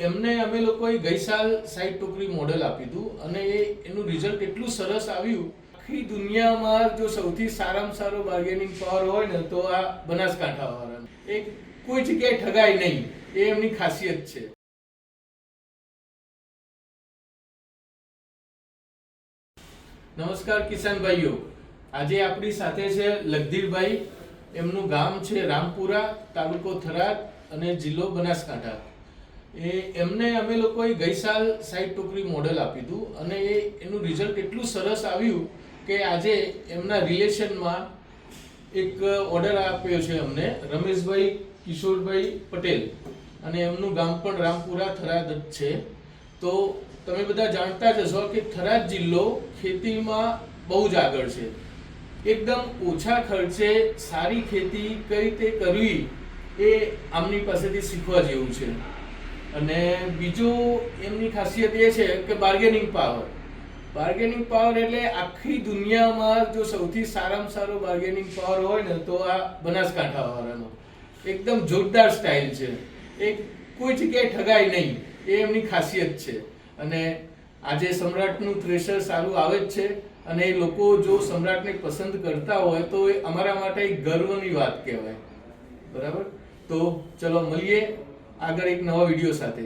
એમને અમે લોકોએ ગઈ સાલ 60 ટોકરી મોડેલ આપ્યું હતું અને એનું રિઝલ્ટ એટલું સરસ આવ્યું. આખી દુનિયામાં જો સૌથી સારામાં સારો બાર્ગેનિંગ પાવર હોય ને તો આ બનાસકાંઠાવાળાનો. એ કોઈ જગ્યાએ ઠગાય નહીં, એ એમની ખાસિયત છે. નમસ્કાર કિસાન ભાઈઓ, આજે આપણી સાથે છે લખધીરભાઈ. એમનું ગામ છે રામપુરા, તાલુકો થરાદ અને જિલ્લો બનાસકાંઠા. એમને અમે લોકોએ ગઈ સાલ 60 ટોકરી મોડેલ આપ્યું હતું અને એનું રિઝલ્ટ એટલું સરસ આવ્યું કે આજે એમના રિલેશનમાં એક ઓર્ડર આપ્યો છે અમને, રમેશભાઈ કિશોરભાઈ પટેલ, અને એમનું ગામ પણ રામપુરા થરાદ જ છે. તો તમે બધા જાણતા જ હશો કે થરાદ જિલ્લો ખેતીમાં બહુ જ આગળ છે. એકદમ ઓછા ખર્ચે સારી ખેતી કઈ રીતે કરવી એ આમની પાસેથી શીખવા જેવું છે. અને બીજું એમની ખાસિયત એ છે કે બાર્ગેનિંગ પાવર. બાર્ગેનિંગ પાવર એટલે આખી દુનિયામાં જો સૌથી સારામાં સારો બાર્ગેનિંગ પાવર હોય ને તો આ બનાસકાંઠાવાળાનો. એકદમ જોરદાર સ્ટાઇલ છે, એ કોઈ જગ્યાએ ઠગાય નહીં, એ એમની ખાસિયત છે. અને આજે સમ્રાટનું થ્રેશર સારું આવે જ છે અને એ લોકો જો સમ્રાટને પસંદ કરતા હોય તો એ અમારા માટે એક ગર્વની વાત કહેવાય. બરાબર, તો ચલો મળીએ આગળ એક નવા વિડીયો સાથે.